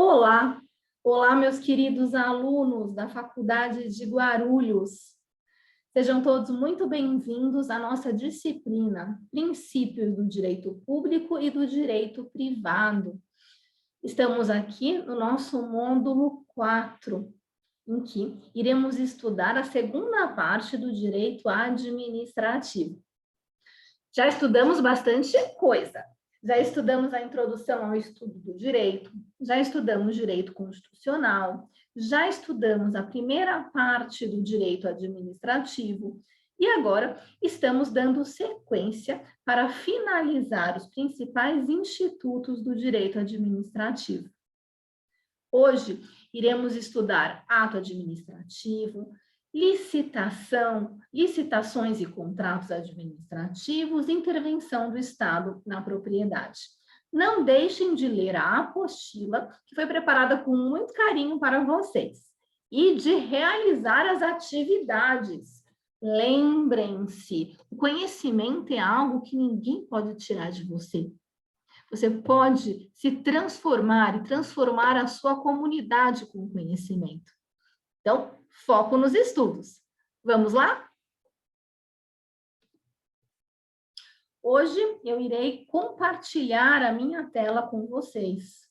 Olá, olá, meus queridos alunos da Faculdade de Guarulhos. Sejam todos muito bem-vindos à nossa disciplina Princípios do Direito Público e do Direito Privado. Estamos aqui no nosso módulo 4, em que iremos estudar a segunda parte do direito administrativo. Já estudamos bastante coisa. Já estudamos a introdução ao estudo do direito, já estudamos direito constitucional, já estudamos a primeira parte do direito administrativo e agora estamos dando sequência para finalizar os principais institutos do direito administrativo. Hoje iremos estudar ato administrativo, licitações e contratos administrativos, intervenção do Estado na propriedade. Não deixem de ler a apostila, que foi preparada com muito carinho para vocês, e de realizar as atividades. Lembrem-se, o conhecimento é algo que ninguém pode tirar de você. Você pode se transformar e transformar a sua comunidade com o conhecimento. Então, foco nos estudos. Vamos lá? Hoje eu irei compartilhar a minha tela com vocês.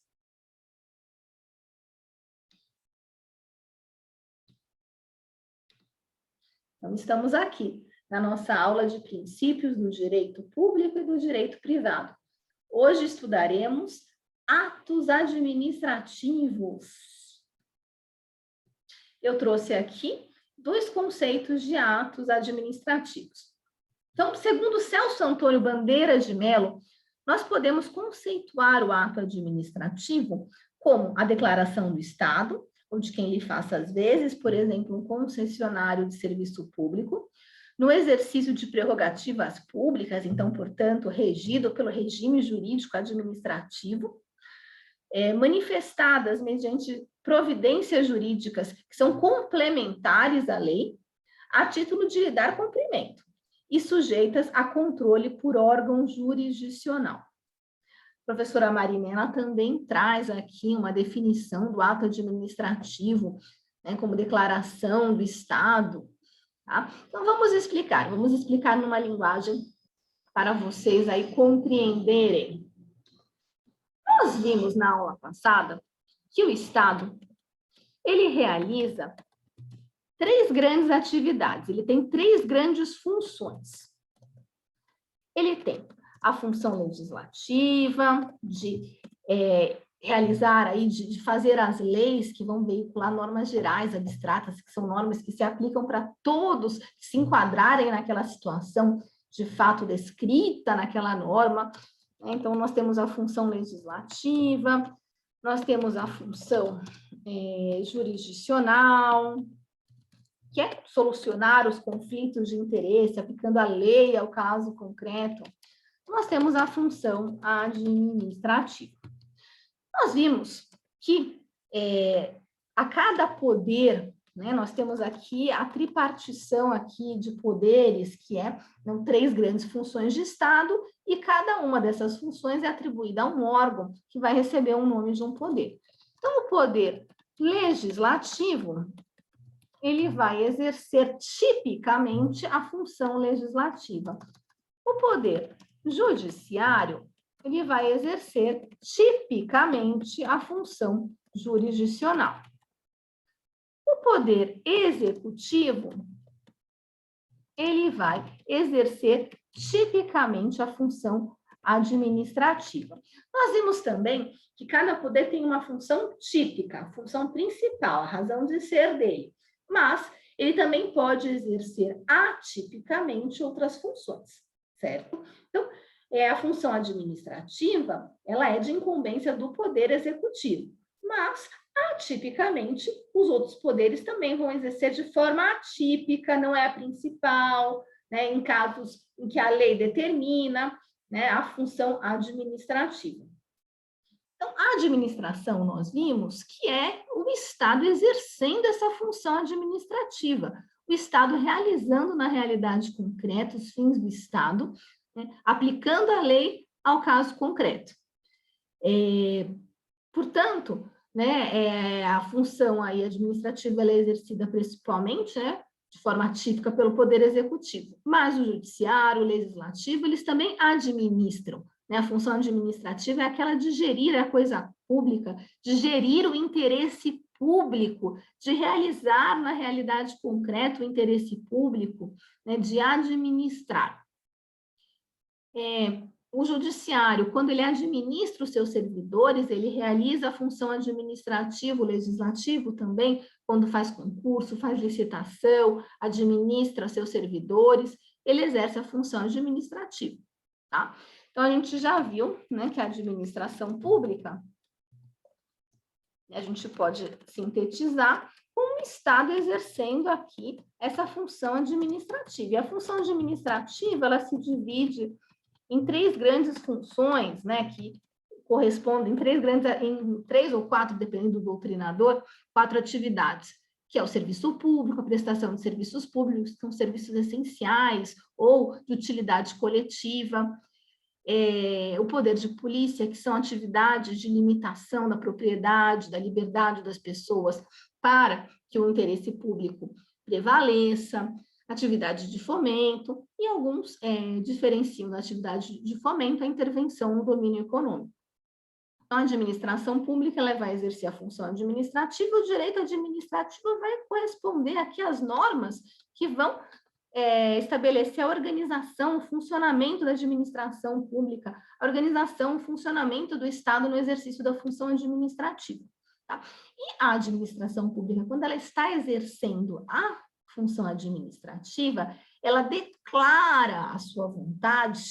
Então, estamos aqui na nossa aula de princípios do direito público e do direito privado. Hoje estudaremos atos administrativos. Eu trouxe aqui dois conceitos de atos administrativos. Então, segundo Celso Antônio Bandeira de Mello, nós podemos conceituar o ato administrativo como a declaração do Estado, ou de quem lhe faça às vezes, por exemplo, um concessionário de serviço público, no exercício de prerrogativas públicas, então, portanto, regido pelo regime jurídico administrativo, manifestadas mediante providências jurídicas que são complementares à lei, a título de lhe dar cumprimento, e sujeitas a controle por órgão jurisdicional. A professora Marinela também traz aqui uma definição do ato administrativo, né, como declaração do Estado. Tá? Então, vamos explicar numa linguagem para vocês aí compreenderem. Nós vimos na aula passada que o Estado, ele realiza três grandes atividades, ele tem três grandes funções. Ele tem a função legislativa, de realizar aí, de fazer as leis que vão veicular normas gerais abstratas, que são normas que se aplicam para todos que se enquadrarem naquela situação de fato descrita naquela norma. Então, nós temos a função legislativa, nós temos a função jurisdicional, que é solucionar os conflitos de interesse, aplicando a lei ao caso concreto. Nós temos a função administrativa. Nós vimos que a cada poder, né, nós temos aqui a tripartição aqui de poderes, que são três grandes funções de Estado, e cada uma dessas funções é atribuída a um órgão que vai receber o nome de um poder. Então, o poder legislativo, ele vai exercer tipicamente a função legislativa. O poder judiciário, ele vai exercer tipicamente a função jurisdicional. O poder executivo, ele vai exercer tipicamente a função administrativa. Nós vimos também que cada poder tem uma função típica, a função principal, a razão de ser dele, mas ele também pode exercer atipicamente outras funções, certo? Então, a função administrativa, ela é de incumbência do poder executivo, mas atipicamente, os outros poderes também vão exercer de forma atípica, não é a principal, né, em casos em que a lei determina, né, a função administrativa. Então, a administração, nós vimos que é o Estado exercendo essa função administrativa, o Estado realizando na realidade concreta os fins do Estado, né, aplicando a lei ao caso concreto. Portanto, né, a função aí administrativa ela é exercida principalmente, né, de forma típica pelo Poder Executivo, mas o Judiciário, o Legislativo, eles também administram, né, a função administrativa é aquela de gerir a coisa pública, de gerir o interesse público, de realizar na realidade concreta o interesse público, né, de administrar. O judiciário, quando ele administra os seus servidores, ele realiza a função administrativa, o legislativo também, quando faz concurso, faz licitação, administra seus servidores, ele exerce a função administrativa, tá? Então, a gente já viu, né, que a administração pública, a gente pode sintetizar com o Estado exercendo aqui essa função administrativa. E a função administrativa, ela se divide em três grandes funções, né, que correspondem em três ou quatro, dependendo do doutrinador, quatro atividades, que é o serviço público, a prestação de serviços públicos, que são serviços essenciais ou de utilidade coletiva, o poder de polícia, que são atividades de limitação da propriedade, da liberdade das pessoas para que o interesse público prevaleça, atividade de fomento, e alguns diferenciam da atividade de fomento a intervenção no domínio econômico. Então, a administração pública ela vai exercer a função administrativa, o direito administrativo vai corresponder aqui às normas que vão estabelecer a organização, o funcionamento da administração pública, a organização, o funcionamento do Estado no exercício da função administrativa. Tá? E a administração pública, quando ela está exercendo a função administrativa, ela declara a sua vontade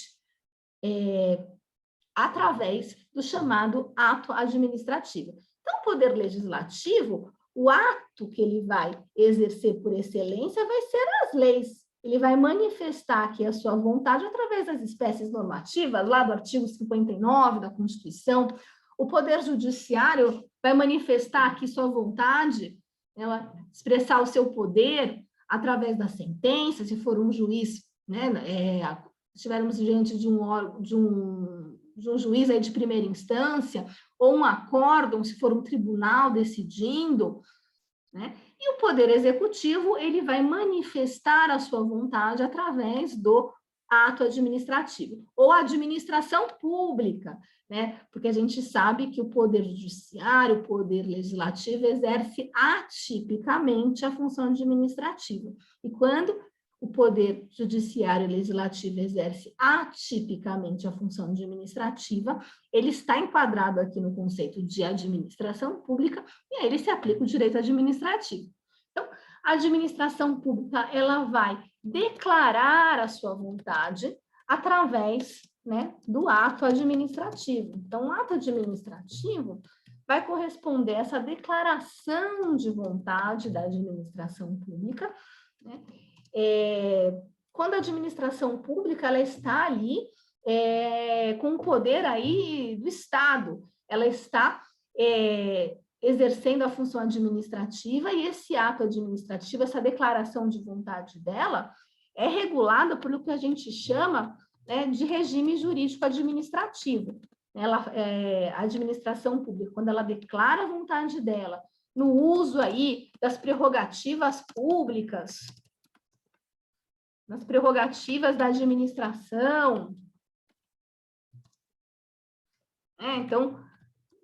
através do chamado ato administrativo. Então, o Poder Legislativo, o ato que ele vai exercer por excelência vai ser as leis. Ele vai manifestar aqui a sua vontade através das espécies normativas, lá do artigo 59 da Constituição. O Poder Judiciário vai manifestar aqui sua vontade, ela expressar o seu poder através da sentença, se for um juiz, né, estivermos diante de um juiz aí de primeira instância, ou um acórdão, se for um tribunal decidindo, né? E o Poder Executivo, ele vai manifestar a sua vontade através do ato administrativo, ou administração pública, né? Porque a gente sabe que o Poder Judiciário, o Poder Legislativo, exerce atipicamente a função administrativa. E quando o Poder Judiciário e Legislativo exerce atipicamente a função administrativa, ele está enquadrado aqui no conceito de administração pública, e aí ele se aplica o direito administrativo. Então, a administração pública, ela vai declarar a sua vontade através, né, do ato administrativo. Então, o ato administrativo vai corresponder a essa declaração de vontade da administração pública, né? Quando a administração pública ela está ali com o poder aí do Estado, ela está exercendo a função administrativa, e esse ato administrativo, essa declaração de vontade dela, é regulada por o que a gente chama, né, de regime jurídico administrativo. A administração pública, quando ela declara a vontade dela no uso aí das prerrogativas públicas, nas prerrogativas da administração, então,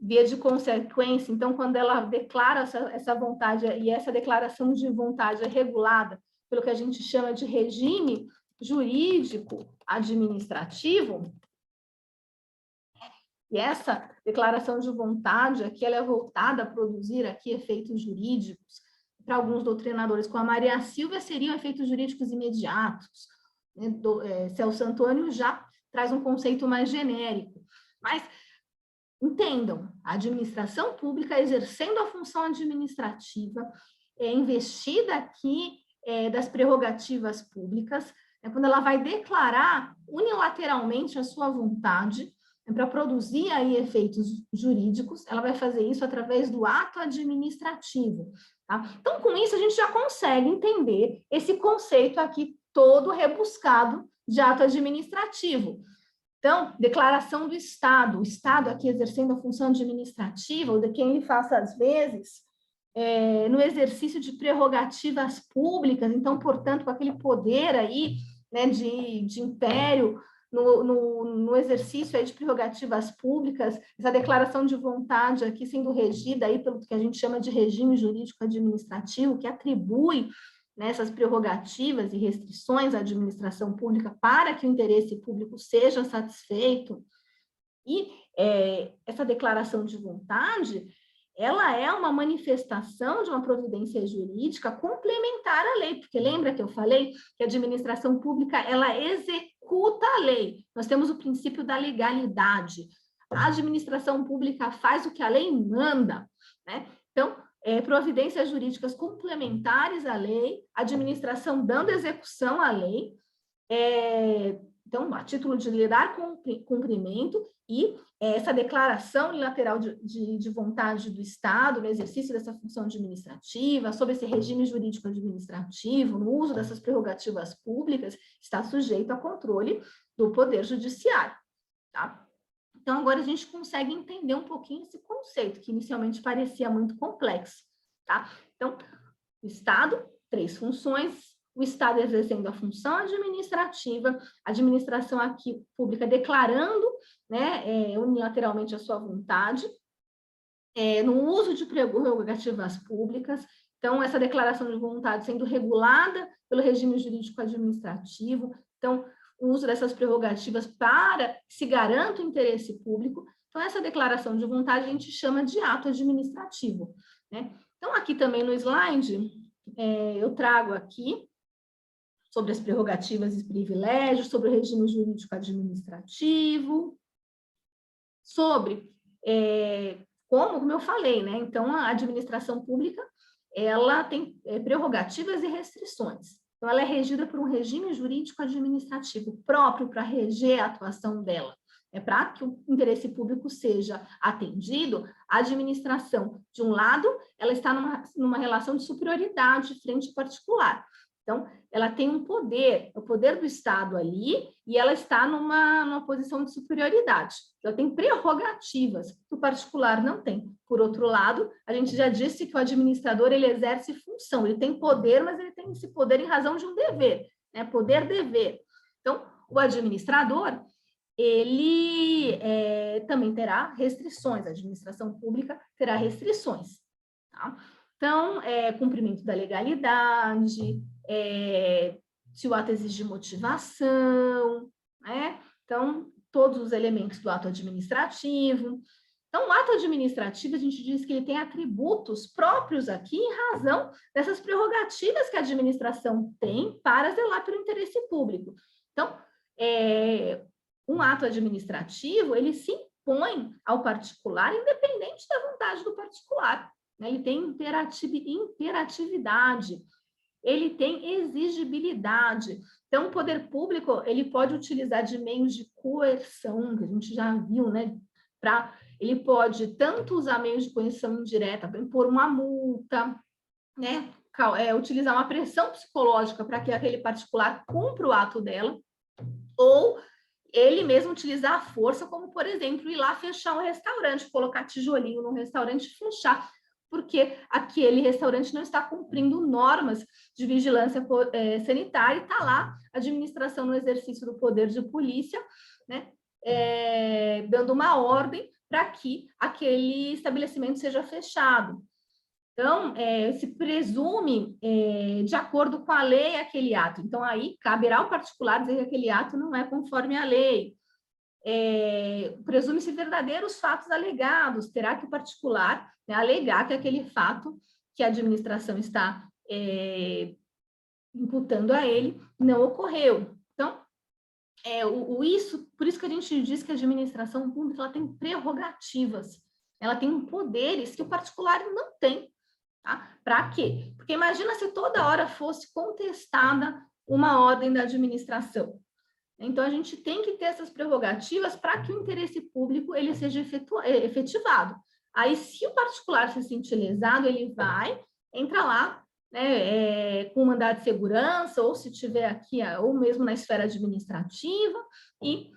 via de consequência, então, quando ela declara essa vontade, e essa declaração de vontade é regulada pelo que a gente chama de regime jurídico administrativo, e essa declaração de vontade aqui, ela é voltada a produzir aqui efeitos jurídicos. Para alguns doutrinadores, com a Maria Silvia, seriam efeitos jurídicos imediatos. Celso Antônio já traz um conceito mais genérico. Mas, entendam, a administração pública exercendo a função administrativa, investida aqui das prerrogativas públicas, quando ela vai declarar unilateralmente a sua vontade, para produzir aí efeitos jurídicos, ela vai fazer isso através do ato administrativo. Tá? Então, com isso, a gente já consegue entender esse conceito aqui todo rebuscado de ato administrativo. Então, declaração do Estado. O Estado aqui exercendo a função administrativa, ou de quem ele faça às vezes, no exercício de prerrogativas públicas, então, portanto, com aquele poder aí, né, de império, no exercício aí de prerrogativas públicas, essa declaração de vontade aqui sendo regida aí pelo que a gente chama de regime jurídico administrativo, que atribui, né, essas prerrogativas e restrições à administração pública para que o interesse público seja satisfeito. E essa declaração de vontade, ela é uma manifestação de uma providência jurídica complementar à lei, porque lembra que eu falei que a administração pública, ela executa a lei. Nós temos o princípio da legalidade. A administração pública faz o que a lei manda, né? Então, providências jurídicas complementares à lei, administração dando execução à lei, então, a título de lhe dar cumprimento, e essa declaração unilateral de vontade do Estado no exercício dessa função administrativa, sob esse regime jurídico administrativo, no uso dessas prerrogativas públicas, está sujeito a controle do Poder Judiciário, tá? Então, agora a gente consegue entender um pouquinho esse conceito, que inicialmente parecia muito complexo, tá? Então, o Estado, 3 funções, o Estado exercendo a função administrativa, a administração aqui pública declarando, né, unilateralmente a sua vontade, no uso de prerrogativas públicas, então, essa declaração de vontade sendo regulada pelo regime jurídico administrativo, então, o uso dessas prerrogativas para que se garanta o interesse público. Então, essa declaração de vontade a gente chama de ato administrativo, né? Então, aqui também no slide, eu trago aqui sobre as prerrogativas e privilégios, sobre o regime jurídico administrativo, sobre como eu falei, né? Então, a administração pública, ela tem prerrogativas e restrições. Então, ela é regida por um regime jurídico administrativo próprio para reger a atuação dela. Para que o interesse público seja atendido, a administração, de um lado, ela está numa relação de superioridade frente ao particular. Então, ela tem um poder, o poder do Estado ali, e ela está numa posição de superioridade. Ela tem prerrogativas que o particular não tem. Por outro lado, a gente já disse que o administrador, ele exerce função, ele tem poder, mas ele tem esse poder em razão de um dever, né? Poder-dever. Então, o administrador, ele também terá restrições, a administração pública terá restrições, tá? Então, cumprimento da legalidade, se o ato exige motivação, né? Então, todos os elementos do ato administrativo. Então, o ato administrativo, a gente diz que ele tem atributos próprios aqui em razão dessas prerrogativas que a administração tem para zelar pelo interesse público. Então, um ato administrativo, ele se impõe ao particular, independente da vontade do particular, né? Ele tem imperatividade, ele tem exigibilidade. Então, o poder público, ele pode utilizar de meios de coerção, que a gente já viu, né? Ele pode tanto usar meios de coerção indireta, para impor uma multa, né? Utilizar uma pressão psicológica para que aquele particular cumpra o ato dela, ou ele mesmo utilizar a força, como, por exemplo, ir lá fechar um restaurante, colocar tijolinho num restaurante e fechar, porque aquele restaurante não está cumprindo normas de vigilância sanitária, e está lá a administração no exercício do poder de polícia, né, dando uma ordem para que aquele estabelecimento seja fechado. Então, se presume, de acordo com a lei, aquele ato. Então, aí caberá ao particular dizer que aquele ato não é conforme a lei. Presume-se verdadeiros fatos alegados, terá que o particular, né, alegar que aquele fato que a administração está imputando a ele não ocorreu. Então, por isso que a gente diz que a administração pública ela tem prerrogativas, ela tem poderes que o particular não tem. Tá? Para quê? Porque imagina se toda hora fosse contestada uma ordem da administração. Então, a gente tem que ter essas prerrogativas para que o interesse público ele seja efetivado. Aí, se o particular se sentir lesado, ele entra lá, né, com mandado de segurança, ou se tiver aqui, ou mesmo na esfera administrativa, e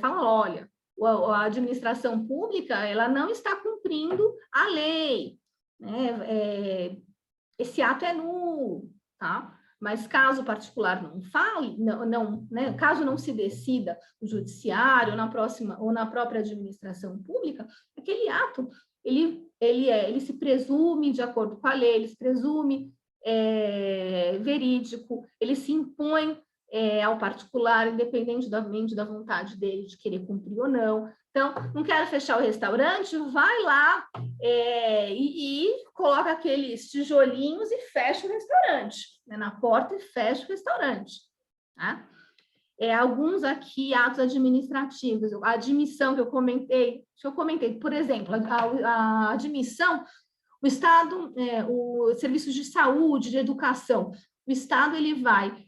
falam, olha, a administração pública ela não está cumprindo a lei, né? Esse ato é nulo, tá? Mas caso o particular não fale, né? Caso não se decida no judiciário ou na própria administração pública, aquele ato ele se presume de acordo com a lei, ele se presume verídico, ele se impõe ao particular, independentemente da vontade dele de querer cumprir ou não. Então, não quero fechar o restaurante, vai lá e coloca aqueles tijolinhos e fecha o restaurante, né, na porta e fecha o restaurante. Tá? Alguns aqui, atos administrativos, a admissão que eu comentei, por exemplo, a admissão, o Estado, os serviços de saúde, de educação, o Estado ele vai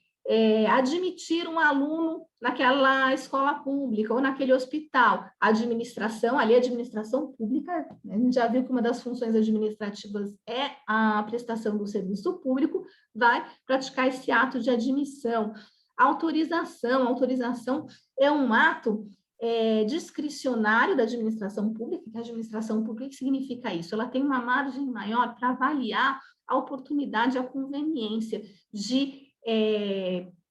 admitir um aluno naquela escola pública ou naquele hospital. A administração, ali a administração pública, né, a gente já viu que uma das funções administrativas é a prestação do serviço público, vai praticar esse ato de admissão. Autorização é um ato discricionário da administração pública, que a administração pública significa isso, ela tem uma margem maior para avaliar a oportunidade, a conveniência de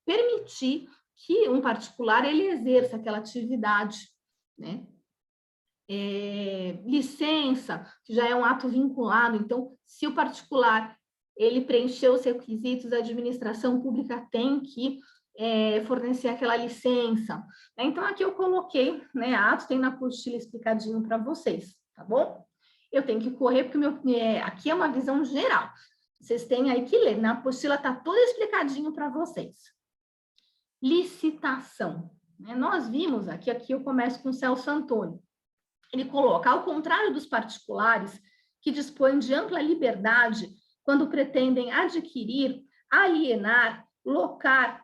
permitir que um particular ele exerça aquela atividade, né? Licença, que já é um ato vinculado, então, se o particular ele preencheu os requisitos, a administração pública tem que fornecer aquela licença. Então, aqui eu coloquei, né, atos, tem na apostila explicadinho para vocês, tá bom? Eu tenho que correr, porque aqui é uma visão geral. Vocês têm aí que ler, na apostila está tudo explicadinho para vocês. Licitação. Nós vimos aqui eu começo com o Celso Antônio. Ele coloca, ao contrário dos particulares, que dispõem de ampla liberdade quando pretendem adquirir, alienar, locar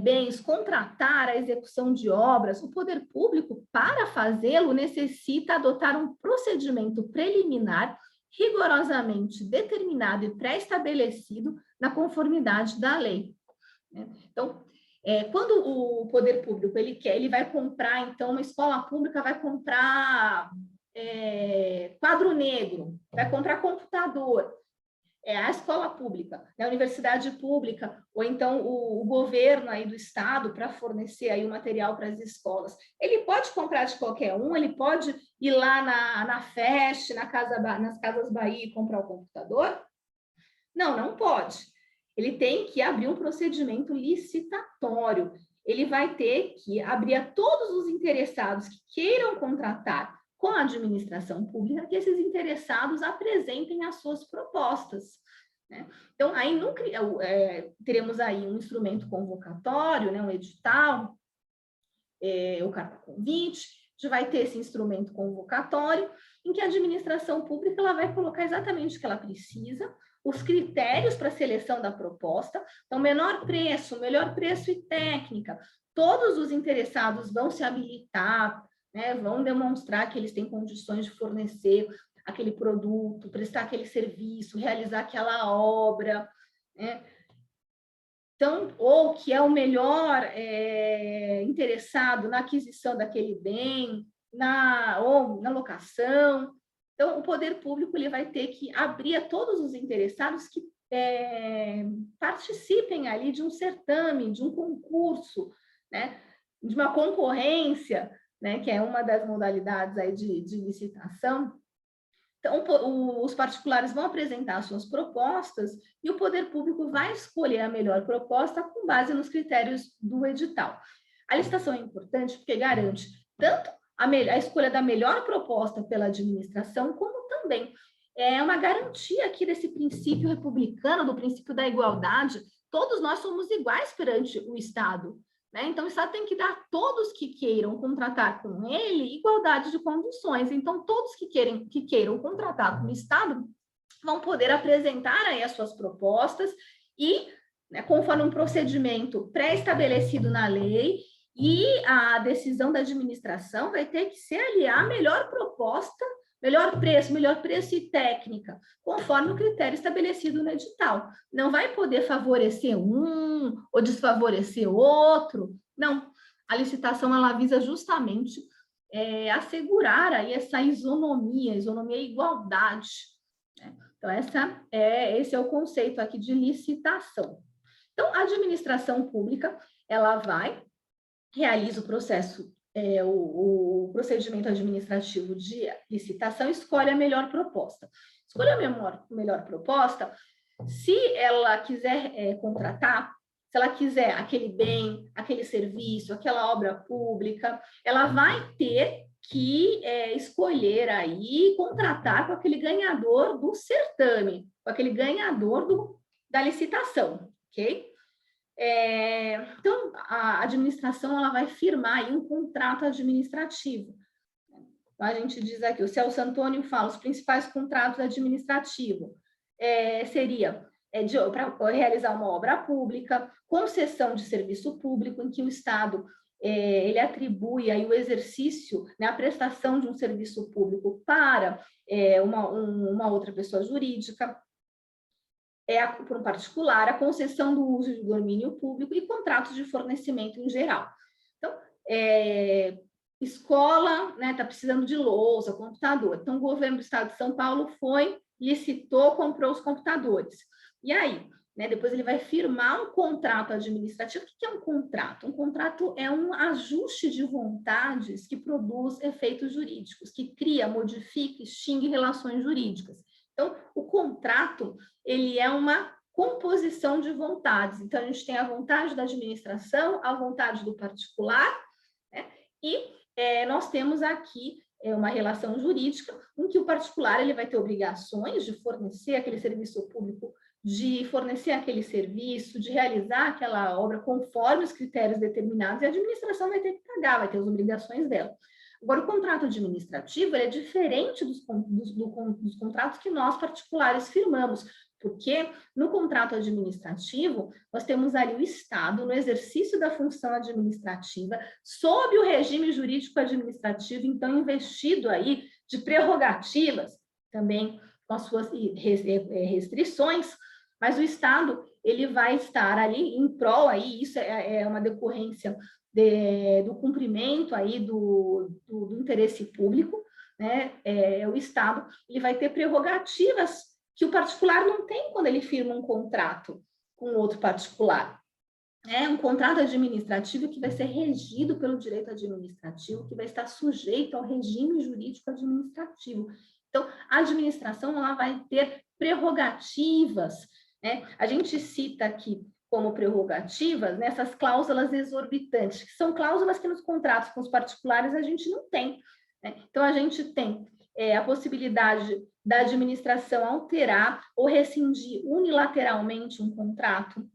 bens, contratar a execução de obras, o poder público, para fazê-lo, necessita adotar um procedimento preliminar rigorosamente determinado e pré-estabelecido na conformidade da lei. Então, quando o poder público ele vai comprar, então, uma escola pública vai comprar quadro negro, vai comprar computador, a escola pública, a universidade pública, ou então o governo aí do estado para fornecer aí o material para as escolas. Ele pode comprar de qualquer um, ele pode ir lá na FEST, nas Casas Bahia e comprar o computador? Não, não pode. Ele tem que abrir um procedimento licitatório. Ele vai ter que abrir a todos os interessados que queiram contratar com a administração pública, que esses interessados apresentem as suas propostas. Né? Então, aí teremos aí um instrumento convocatório, né, um edital, o carta convite, a gente vai ter esse instrumento convocatório, em que a administração pública ela vai colocar exatamente o que ela precisa, os critérios para a seleção da proposta, então, melhor preço e técnica, todos os interessados vão se habilitar, né, vão demonstrar que eles têm condições de fornecer aquele produto, prestar aquele serviço, realizar aquela obra, né? Então, ou que é o melhor interessado na aquisição daquele bem, ou na locação. Então, o poder público ele vai ter que abrir a todos os interessados que participem ali de um certame, de um concurso, né, de uma concorrência, né, que é uma das modalidades aí de licitação. Então, os particulares vão apresentar suas propostas e o poder público vai escolher a melhor proposta com base nos critérios do edital. A licitação é importante porque garante tanto a escolha da melhor proposta pela administração, como também é uma garantia aqui desse princípio republicano, do princípio da igualdade. Todos nós somos iguais perante o Estado. Né? Então, o Estado tem que dar a todos que queiram contratar com ele igualdade de condições. Então, todos que queiram contratar com o Estado vão poder apresentar aí as suas propostas e, né, conforme um procedimento pré-estabelecido na lei, e a decisão da administração vai ter que ser aliar a melhor proposta, melhor preço e técnica, conforme o critério estabelecido no edital. Não vai poder favorecer um ou desfavorecer outro, não. a licitação ela visa justamente assegurar aí essa isonomia e igualdade, né? Então, esse é o conceito aqui de licitação. Então, a administração pública, ela realiza o processo, o procedimento administrativo de licitação, escolhe a melhor proposta. Escolhe a melhor proposta, se ela quiser contratar, se ela quiser aquele bem, aquele serviço, aquela obra pública, ela vai ter que escolher aí, contratar com aquele ganhador do certame, com aquele ganhador da licitação, ok? Então, a administração ela vai firmar aí um contrato administrativo. Então, a gente diz aqui, o Celso Antônio fala, os principais contratos administrativos seria para realizar uma obra pública, concessão de serviço público, em que o Estado ele atribui aí o exercício, né, a prestação de um serviço público para uma outra pessoa jurídica, por um particular, a concessão do uso de domínio público e contratos de fornecimento em geral. Então, escola, né, está precisando de lousa, computador. Então, o governo do Estado de São Paulo licitou, comprou os computadores. E aí, né, depois ele vai firmar um contrato administrativo. O que é um contrato? Um contrato é um ajuste de vontades que produz efeitos jurídicos, que cria, modifica, extingue relações jurídicas. Então, o contrato, ele é uma composição de vontades. Então, a gente tem a vontade da administração, a vontade do particular, né? E nós temos aqui uma relação jurídica em que o particular ele vai ter obrigações de fornecer aquele serviço público, de fornecer aquele serviço, de realizar aquela obra conforme os critérios determinados, e a administração vai ter que pagar, vai ter as obrigações dela. Agora, o contrato administrativo é diferente dos contratos que nós particulares firmamos, porque no contrato administrativo, nós temos ali o Estado, no exercício da função administrativa, sob o regime jurídico administrativo, então investido aí de prerrogativas, também com as suas restrições, mas o Estado, ele vai estar ali em prol, aí, isso é uma decorrência do cumprimento aí do interesse público, né? O Estado, ele vai ter prerrogativas que o particular não tem quando ele firma um contrato com outro particular. Um contrato administrativo que vai ser regido pelo direito administrativo, que vai estar sujeito ao regime jurídico administrativo. Então, a administração ela vai ter prerrogativas, né? A gente cita aqui como prerrogativas nessas cláusulas exorbitantes, que são cláusulas que nos contratos com os particulares a gente não tem, né? Então, a gente tem a possibilidade da administração alterar ou rescindir unilateralmente um contrato,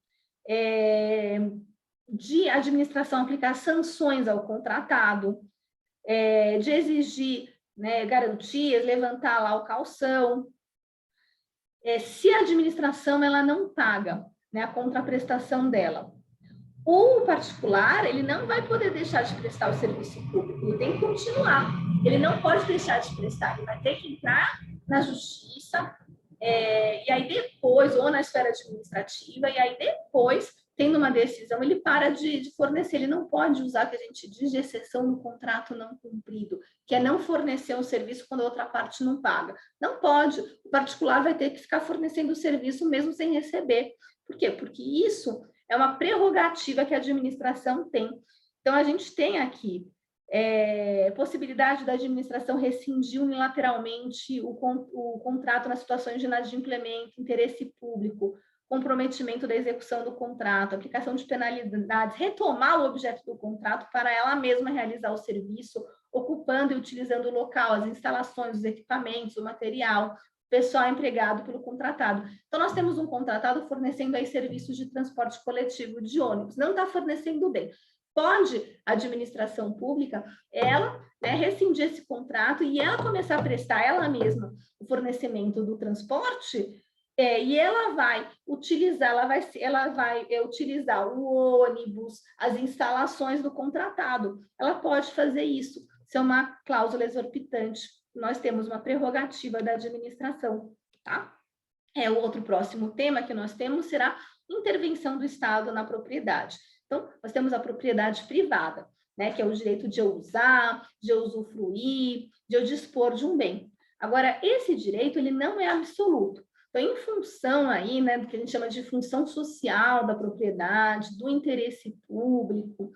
de administração aplicar sanções ao contratado, de exigir, né, garantias, levantar lá o calção. Se a administração ela não paga, né, a contraprestação dela, o particular ele não vai poder deixar de prestar o serviço público, ele tem que continuar, ele não pode deixar de prestar, ele vai ter que entrar na justiça, e aí depois, ou na esfera administrativa, e aí depois, tendo uma decisão, ele para de fornecer, ele não pode usar o que a gente diz de exceção no contrato não cumprido, que é não fornecer um serviço quando a outra parte não paga. Não pode, o particular vai ter que ficar fornecendo o serviço mesmo sem receber. Por quê? Porque isso é uma prerrogativa que a administração tem. Então, a gente tem aqui possibilidade da administração rescindir unilateralmente o contrato nas situações de inadimplemento, interesse público, comprometimento da execução do contrato, aplicação de penalidades, retomar o objeto do contrato para ela mesma realizar o serviço, ocupando e utilizando o local, as instalações, os equipamentos, o material, pessoal empregado pelo contratado. Então, nós temos um contratado fornecendo aí serviços de transporte coletivo de ônibus, não está fornecendo bem. Pode a administração pública, ela, né, rescindir esse contrato e ela começar a prestar ela mesma o fornecimento do transporte, e ela vai utilizar o ônibus, as instalações do contratado. Ela pode fazer isso. Isso é uma cláusula exorbitante. Nós temos uma prerrogativa da administração, tá? O outro próximo tema que nós temos será intervenção do Estado na propriedade. Então, nós temos a propriedade privada. né, que é o direito de eu usar, de eu usufruir, de eu dispor de um bem. Agora, esse direito, ele não é absoluto. Então, em função aí, né, do que a gente chama de função social da propriedade, do interesse público,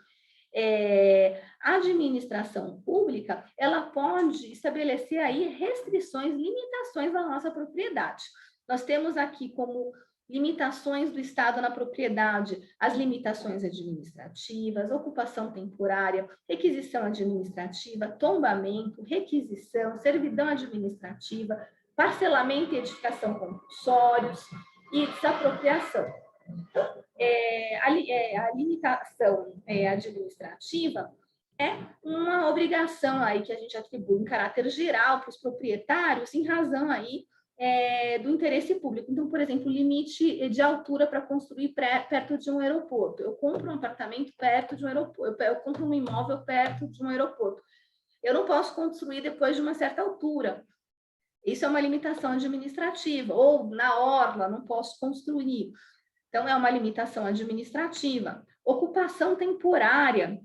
a administração pública, ela pode estabelecer aí restrições, limitações à nossa propriedade. Nós temos aqui como limitações do Estado na propriedade, as limitações administrativas, ocupação temporária, requisição administrativa, tombamento, requisição, servidão administrativa, parcelamento e edificação compulsórios e desapropriação. A limitação administrativa é uma obrigação aí que a gente atribui em caráter geral para os proprietários em razão aí do interesse público. Então, por exemplo, limite de altura para construir perto de um aeroporto. Eu compro um apartamento perto de um aeroporto, eu compro um imóvel perto de um aeroporto. Eu não posso construir depois de uma certa altura. Isso é uma limitação administrativa. Ou na orla, não posso construir. Então, é uma limitação administrativa. Ocupação temporária.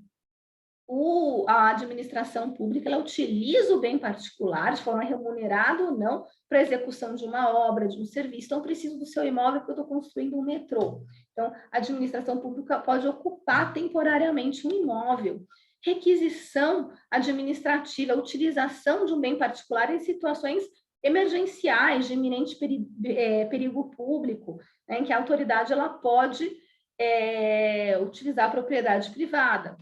A administração pública ela utiliza o bem particular, de forma remunerada ou não, para a execução de uma obra, de um serviço. Então, eu preciso do seu imóvel porque eu estou construindo um metrô. Então, a administração pública pode ocupar temporariamente um imóvel. Requisição administrativa, utilização de um bem particular em situações emergenciais, de iminente perigo público, né, em que a autoridade ela pode utilizar a propriedade privada.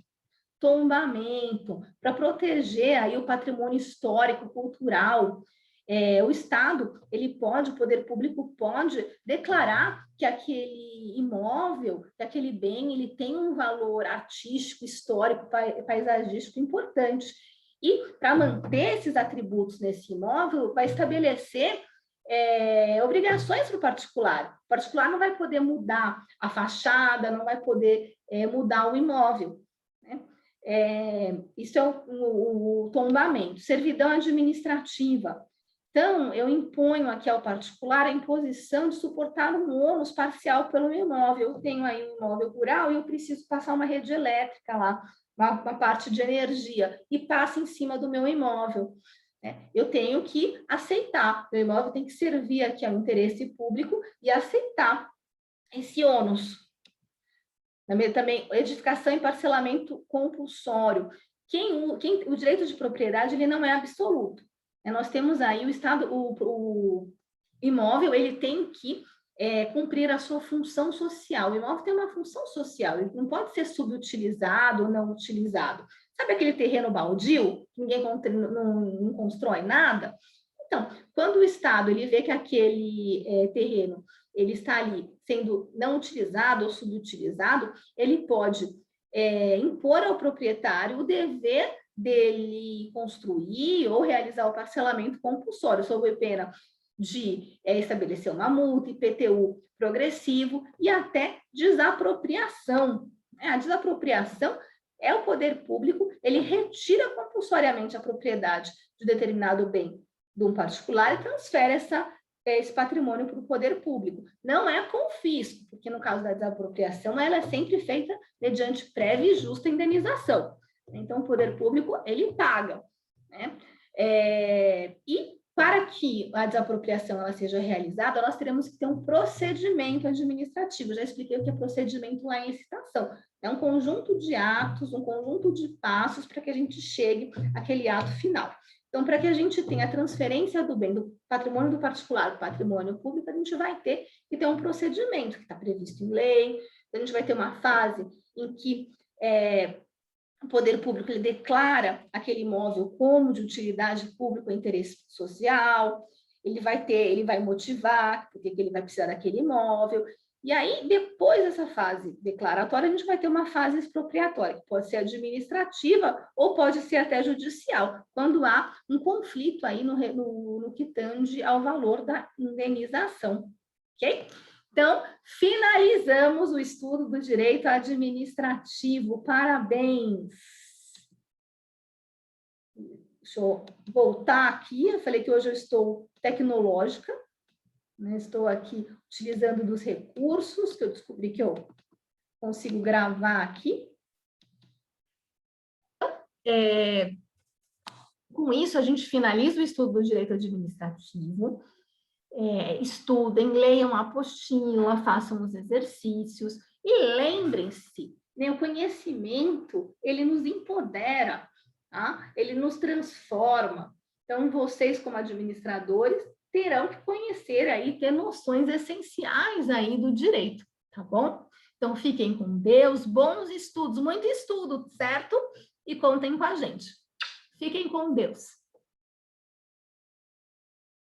Tombamento, para proteger aí o patrimônio histórico, cultural. O Estado, o poder público pode declarar que aquele imóvel, que aquele bem, ele tem um valor artístico, histórico, paisagístico importante. E, para manter esses atributos nesse imóvel, vai estabelecer obrigações para o particular. O particular não vai poder mudar a fachada, não vai poder mudar o imóvel, né? Isso é o tombamento. Servidão administrativa. Então, eu imponho aqui ao particular a imposição de suportar um ônus parcial pelo imóvel. Eu tenho aí um imóvel rural e eu preciso passar uma rede elétrica lá, uma parte de energia, e passa em cima do meu imóvel. Eu tenho que aceitar. Meu imóvel tem que servir aqui ao interesse público e aceitar esse ônus. Também, edificação e parcelamento compulsório. O direito de propriedade ele não é absoluto. Nós temos aí o Estado, o imóvel, ele tem que cumprir a sua função social. O imóvel tem uma função social, ele não pode ser subutilizado ou não utilizado. Sabe aquele terreno baldio, que ninguém não constrói nada? Então, quando o Estado ele vê que aquele terreno ele está ali sendo não utilizado ou subutilizado, ele pode impor ao proprietário o dever dele construir ou realizar o parcelamento compulsório, sob pena de estabelecer uma multa, IPTU progressivo e até desapropriação. A desapropriação é o poder público, ele retira compulsoriamente a propriedade de determinado bem de um particular e transfere esse patrimônio para o poder público. Não é confisco, porque no caso da desapropriação, ela é sempre feita mediante prévia e justa indenização. Então, o poder público, ele paga, né? E para que a desapropriação ela seja realizada, nós teremos que ter um procedimento administrativo. Já expliquei o que é procedimento lá em licitação. É um conjunto de atos, um conjunto de passos para que a gente chegue àquele ato final. Então, para que a gente tenha a transferência do bem do patrimônio do particular para o patrimônio público, a gente vai ter que ter um procedimento que está previsto em lei, a gente vai ter uma fase em que o poder público ele declara aquele imóvel como de utilidade pública ou interesse social, ele vai motivar porque que ele vai precisar daquele imóvel. E aí, depois dessa fase declaratória, a gente vai ter uma fase expropriatória, que pode ser administrativa ou pode ser até judicial, quando há um conflito aí no que tange ao valor da indenização, ok? Então, finalizamos o estudo do direito administrativo. Parabéns! Deixa eu voltar aqui. Eu falei que hoje eu estou tecnológica, né? Estou aqui utilizando dos recursos que eu descobri que eu consigo gravar aqui. Com isso, a gente finaliza o estudo do direito administrativo. Estudem, leiam a apostila, façam os exercícios e lembrem-se, né, o conhecimento, ele nos empodera, tá? Ele nos transforma. Então, vocês, como administradores, terão que conhecer aí, ter noções essenciais aí do direito, tá bom? Então, fiquem com Deus, bons estudos, muito estudo, certo? E contem com a gente. Fiquem com Deus.